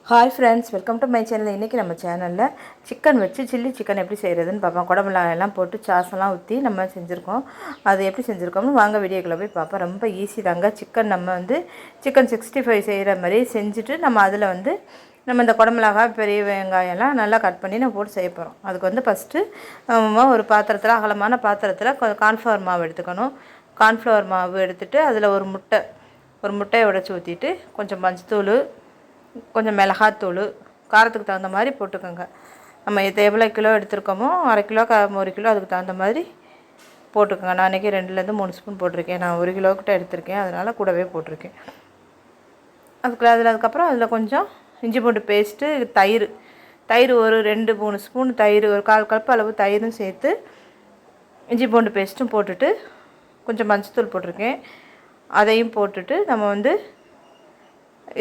Hi friends, welcome to my channel. இன்றைக்கி நம்ம சேனலில் சிக்கன் வச்சு சில்லி சிக்கன் எப்படி செய்கிறதுன்னு பார்ப்போம். குடமிளகாய் எல்லாம் போட்டு சாஸெல்லாம் ஊற்றி நம்ம செஞ்சுருக்கோம். அது எப்படி செஞ்சுருக்கோம்னு வாங்க வீடியோக்குள்ளே போய் பார்ப்போம். ரொம்ப ஈஸி தாங்க. சிக்கன் 65 செய்கிற மாதிரி செஞ்சுட்டு நம்ம அதில் இந்த குடமிளகாய் பெரிய வெங்காயம்லாம் நல்லா கட் பண்ணி நம்ம போட்டு செய்ய போகிறோம். அதுக்கு ஃபஸ்ட்டு ஒரு பாத்திரத்தில், அகலமான பாத்திரத்தில் கார்ன்ஃப்ளவர் மாவு எடுத்துக்கணும். கார்ன்ஃப்ளவர் மாவு எடுத்துகிட்டு அதில் ஒரு முட்டையை உடைச்சி ஊற்றிட்டு கொஞ்சம் மஞ்சத்தூள், கொஞ்சம் மிளகாத்தூள், காரத்துக்கு தகுந்த மாதிரி போட்டுக்கோங்க. நம்ம எவ்வளோ கிலோ எடுத்துருக்கோமோ அரை கிலோ 1 கிலோ அதுக்கு தகுந்த மாதிரி போட்டுக்கோங்க. நான் அன்றைக்கி 2லேருந்து 3 ஸ்பூன் போட்டிருக்கேன். நான் 1 கிலோக்கிட்ட எடுத்திருக்கேன், அதனால் கூடவே போட்டிருக்கேன். அதுக்கப்புறம் அதில் கொஞ்சம் இஞ்சி பூண்டு பேஸ்ட்டு, தயிர் ஒரு 2-3 ஸ்பூன் தயிர், ஒரு 1/4 கப் அளவு தயிரும் சேர்த்து இஞ்சி பூண்டு பேஸ்ட்டும் போட்டுட்டு கொஞ்சம் மஞ்சத்தூள் போட்டிருக்கேன். அதையும் போட்டுட்டு நம்ம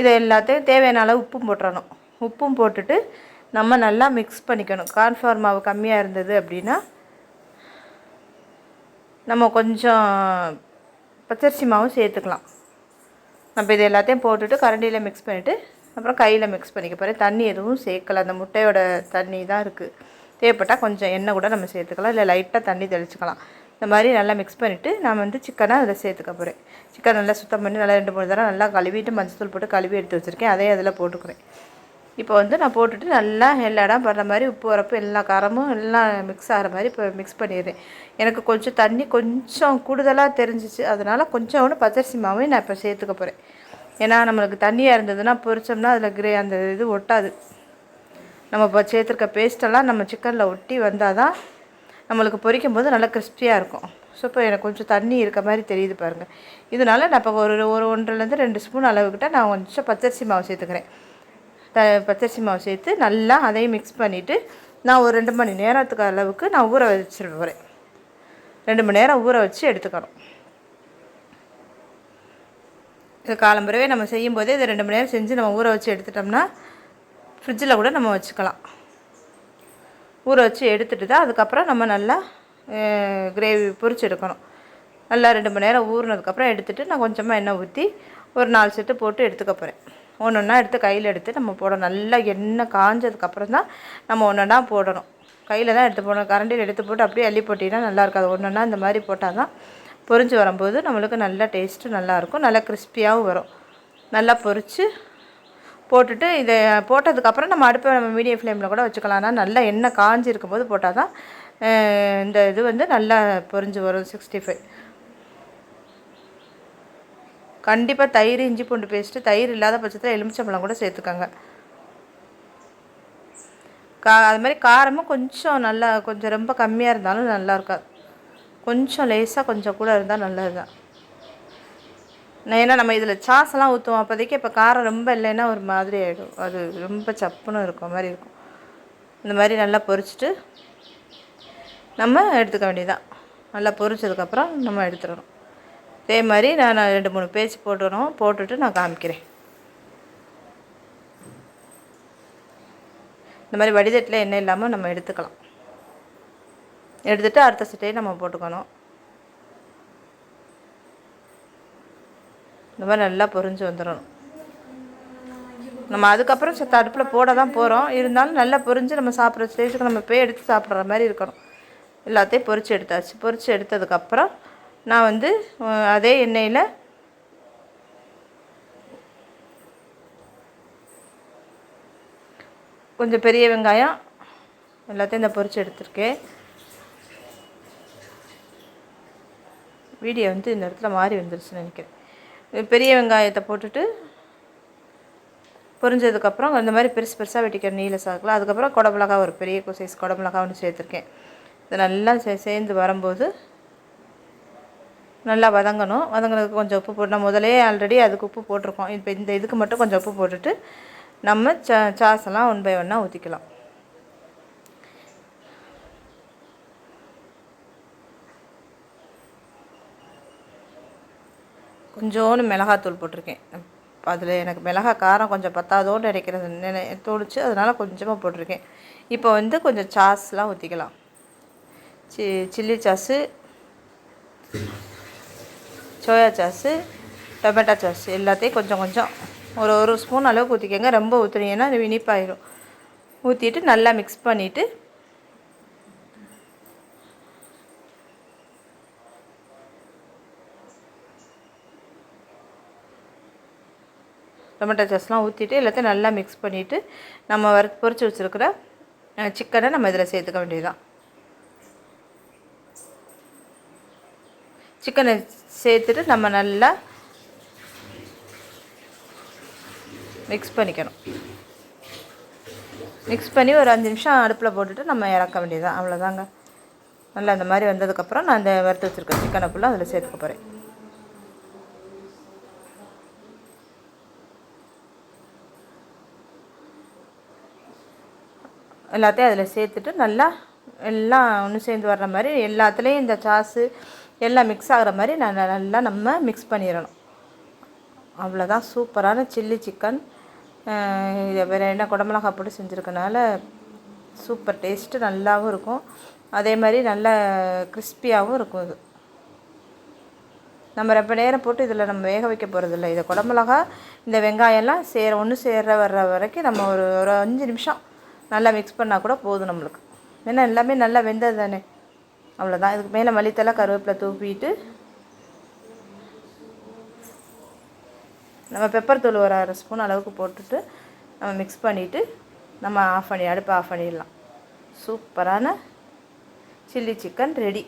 இதை எல்லாத்தையும் தேவையான அளவு உப்பும் போட்டுறணும். உப்பும் போட்டுட்டு நம்ம நல்லா மிக்ஸ் பண்ணிக்கணும். கார்ன்ஃப்ளவர் மாவு கம்மியாக இருந்தது அப்படின்னா நம்ம கொஞ்சம் பச்சரிசி மாவும் சேர்த்துக்கலாம். நம்ம இது எல்லாத்தையும் போட்டுட்டு கரண்டியில் மிக்ஸ் பண்ணிவிட்டு அப்புறம் கையில் மிக்ஸ் பண்ணிக்க போகிறேன். தண்ணி எதுவும் சேர்க்கலை, அந்த முட்டையோட தண்ணி தான் இருக்குது. தேவைப்பட்டால் கொஞ்சம் எண்ணெய் கூட நம்ம சேர்த்துக்கலாம், இல்லை லைட்டாக தண்ணி தெளிச்சுக்கலாம். இந்த மாதிரி நல்லா மிக்ஸ் பண்ணிவிட்டு நான் சிக்கனை அதில் சேர்த்துக்க போகிறேன். சிக்கன் நல்லா சுத்தம் பண்ணி நல்லா 2-3 தடவை நல்லா கழுவிட்டு மஞ்சத்தூள் போட்டு கழுவி எடுத்து வச்சுருக்கேன். அதையும் அதில் போட்டுக்கிறேன். இப்போ நான் போட்டுட்டு நல்லா எல்லா இடம் படுற மாதிரி உப்பு உரப்பு எல்லா காரமும் எல்லாம் மிக்ஸ் ஆகிற மாதிரி இப்போ மிக்ஸ் பண்ணிடுறேன். எனக்கு கொஞ்சம் தண்ணி கொஞ்சம் கூடுதலாக தெரிஞ்சிச்சு, அதனால் கொஞ்சோண்டு பச்சரிசி மாவையும் நான் இப்போ சேர்த்துக்க போகிறேன். ஏன்னா நம்மளுக்கு தண்ணியாக இருந்ததுன்னா பொரிச்சோம்னா அதில் அந்த இது ஒட்டாது. நம்ம இப்போ சேர்த்துருக்க பேஸ்ட்டெல்லாம் நம்ம சிக்கனில் ஒட்டி வந்தால் தான் நம்மளுக்கு பொரிக்கும் போது நல்லா கிறிஸ்பியாக இருக்கும். ஸோ இப்போ எனக்கு கொஞ்சம் தண்ணி இருக்க மாதிரி தெரியுது பாருங்கள். இதனால் நான் இப்போ ஒரு 1-1.5 2 ஸ்பூன் அளவுக்கிட்ட நான் கொஞ்சம் பச்சரிசி மாவு சேர்த்துக்கிறேன். பச்சரிசி மாவு சேர்த்து நல்லா அதையும் மிக்ஸ் பண்ணிவிட்டு நான் ஒரு 2 மணி நேரத்துக்கு அளவுக்கு நான் ஊற வச்சுட்டு போகிறேன். 2 மணி நேரம் ஊற வச்சு எடுத்துக்கணும். இது காலம்பரவே நம்ம செய்யும்போதே இதை 2 மணி நேரம் செஞ்சு நம்ம ஊற வச்சு எடுத்துட்டோம்னா ஃப்ரிட்ஜில் கூட நம்ம வச்சுக்கலாம். ஊற வச்சு எடுத்துகிட்டு தான் அதுக்கப்புறம் நம்ம நல்லா கிரேவி பொரிச்சு எடுக்கணும். நல்லா 2 மணி நேரம் ஊறினதுக்கப்புறம் எடுத்துகிட்டு நான் கொஞ்சமாக எண்ணெய் ஊற்றி ஒரு 4 செட்டு போட்டு எடுத்துக்க போகிறேன். ஒன்றா எடுத்து கையில் எடுத்து நம்ம போடணும். நல்லா எண்ணெய் காஞ்சதுக்கப்புறம் தான் நம்ம ஒன்றா போடணும். கையில் தான் எடுத்து போடணும். கரண்டியில் எடுத்து போட்டு அப்படியே அள்ளி போட்டிங்கன்னா நல்லா இருக்காது. ஒன்றா இந்த மாதிரி போட்டால் தான் பொரிஞ்சு வரும்போது நம்மளுக்கு நல்ல டேஸ்ட்டு நல்லாயிருக்கும், நல்லா கிறிஸ்பியாகவும் வரும். நல்லா பொரித்து போட்டுட்டு இதை போட்டதுக்கப்புறம் நம்ம அடுப்பை மீடியம் ஃப்ளேமில் கூட வச்சுக்கலாம். ஆனால் நல்லா எண்ணெய் காஞ்சி இருக்கும்போது போட்டால் தான் இந்த இது நல்லா பொரிஞ்சு வரும். 65 கண்டிப்பாக தயிர், இஞ்சி பூண்டு பேஸ்ட்டு, தயிர் இல்லாத பட்சத்தில் எலுமிச்சம்பழம் கூட சேர்த்துக்கோங்க. அது மாதிரி காரமும் கொஞ்சம் ரொம்ப கம்மியாக இருந்தாலும் நல்லா இருக்காது. கொஞ்சம் லேசாக கொஞ்சம் கூட இருந்தால் நல்லது தான். ஏன்னா நம்ம இதில் சாஸெல்லாம் ஊற்றுவோம். அப்போதைக்கு இப்போ காரம் ரொம்ப இல்லைன்னா ஒரு மாதிரி ஆகிடும், அது ரொம்ப சப்புன்னு இருக்கும் மாதிரி இருக்கும். இந்த மாதிரி நல்லா பொரிச்சிட்டு நம்ம எடுத்துக்க வேண்டியதான். நல்லா பொரிச்சதுக்கப்புறம் நம்ம எடுத்துடணும். இதே மாதிரி நான் 2-3 பேஜ் போட்டுட்டு நான் காமிக்கிறேன். இந்த மாதிரி வடிதட்டில் எண்ணெய் இல்லாமல் நம்ம எடுத்துக்கலாம். எடுத்துகிட்டு அடுத்த சட்டையை நம்ம போட்டுக்கணும். இந்த மாதிரி நல்லா பொரிஞ்சு வந்துடணும். நம்ம அதுக்கப்புறம் அடுப்பில் போட தான் போகிறோம். இருந்தாலும் நல்லா பொரிஞ்சு நம்ம சாப்பிட்ற ஸ்டேஜுக்கு நம்ம போய் எடுத்து சாப்பிட்ற மாதிரி இருக்கணும். எல்லாத்தையும் பொரித்து எடுத்தாச்சு. பொரித்து எடுத்ததுக்கப்புறம் நான் அதே எண்ணெயில் கொஞ்சம் பெரிய வெங்காயம் எல்லாத்தையும் இந்த பொரித்து எடுத்துருக்கேன். வீடியோ இந்த இடத்துல மாறி வந்துருச்சுன்னு நினைக்கிறேன். பெரிய வெங்காயத்தை போட்டுட்டு பொரிஞ்சதுக்கப்புறம் இந்த மாதிரி பெருசாக வெட்டிக்கிற நீல சாக்கில் அதுக்கப்புறம் குடமிளகா, ஒரு பெரிய சைஸ் குடமிளகா ஒன்று சேர்த்துருக்கேன். இது நல்லா சேர்ந்து வரும்போது நல்லா வதங்கணும். வதங்கினதுக்கு கொஞ்சம் உப்பு போடணும். முதலே ஆல்ரெடி அதுக்கு உப்பு போட்டிருக்கோம். இப்போ இந்த இதுக்கு மட்டும் கொஞ்சம் உப்பு போட்டுட்டு நம்ம சாஸெல்லாம் 1 by 1 ஊற்றிக்கலாம். கொஞ்சோண்டு மிளகாத்தூள் போட்டிருக்கேன். அதில் எனக்கு மிளகாய் காரம் கொஞ்சம் பத்தாதோடு நினைக்கிறது தோணுச்சு, அதனால் கொஞ்சமாக போட்டிருக்கேன். இப்போ கொஞ்சம் சாஸ்லாம் ஊற்றிக்கலாம். Chilli sauce, soya sauce, tomato sauce எல்லாத்தையும் கொஞ்சம் கொஞ்சம் ஒரு ஸ்பூன் அளவுக்கு ஊற்றிக்கோங்க. ரொம்ப ஊற்றுனீங்கன்னா அது இனிப்பாயிடும். ஊற்றிட்டு நல்லா மிக்ஸ் பண்ணிவிட்டு டொமேட்டோ சாஸ்லாம் ஊற்றிட்டு எல்லாத்தையும் நல்லா மிக்ஸ் பண்ணிவிட்டு நம்ம பொரிச்சு வச்சுருக்கிற சிக்கனை நம்ம இதில் சேர்த்துக்க வேண்டியதுதான். சிக்கனை சேர்த்துட்டு நம்ம நல்லா மிக்ஸ் பண்ணிக்கணும். மிக்ஸ் பண்ணி ஒரு 5 நிமிஷம் அடுப்பில் போட்டுட்டு நம்ம இறக்க வேண்டியதுதான். அவ்வளோதாங்க. நல்லா அந்த மாதிரி வந்ததுக்கப்புறம் நான் அந்த வறுத்து வச்சுருக்க சிக்கனை ஃபுல்லாக அதில் சேர்த்துக்க போகிறேன். எல்லாத்தையும் அதில் சேர்த்துட்டு நல்லா எல்லாம் ஒன்று சேர்ந்து வர்ற மாதிரி எல்லாத்துலேயும் இந்த சாஸு எல்லாம் மிக்ஸ் ஆகிற மாதிரி நல்லா நம்ம மிக்ஸ் பண்ணிடணும். அவ்வளோதான். சூப்பரான சில்லி சிக்கன். இதை வேறு என்ன குடமிளகா போட்டு செஞ்சுருக்கனால சூப்பர் டேஸ்ட்டு நல்லாவும் இருக்கும். அதே மாதிரி நல்ல கிறிஸ்பியாகவும் இருக்கும். இது நம்ம ரொம்ப நேரம் போட்டு இதில் நம்ம வேக வைக்க போகிறதில்ல. இதை குடமிளகா இந்த வெங்காயம்லாம் ஒன்று வர்ற வரைக்கும் நம்ம ஒரு 5 நிமிஷம் நல்லா மிக்ஸ் பண்ணால் கூட போதும் நம்மளுக்கு. ஏன்னா எல்லாமே நல்லா வெந்தது தானே. அவ்வளோதான். இதுக்கு மேலே மல்லித்தலை கருவேப்பிலை தூவிட்டு நம்ம பெப்பர் தூள் ஒரு 1/2 ஸ்பூன் அளவுக்கு போட்டுட்டு நம்ம மிக்ஸ் பண்ணிவிட்டு நம்ம அடுப்பை ஆஃப் பண்ணிடலாம். சூப்பரான சில்லி சிக்கன் ரெடி.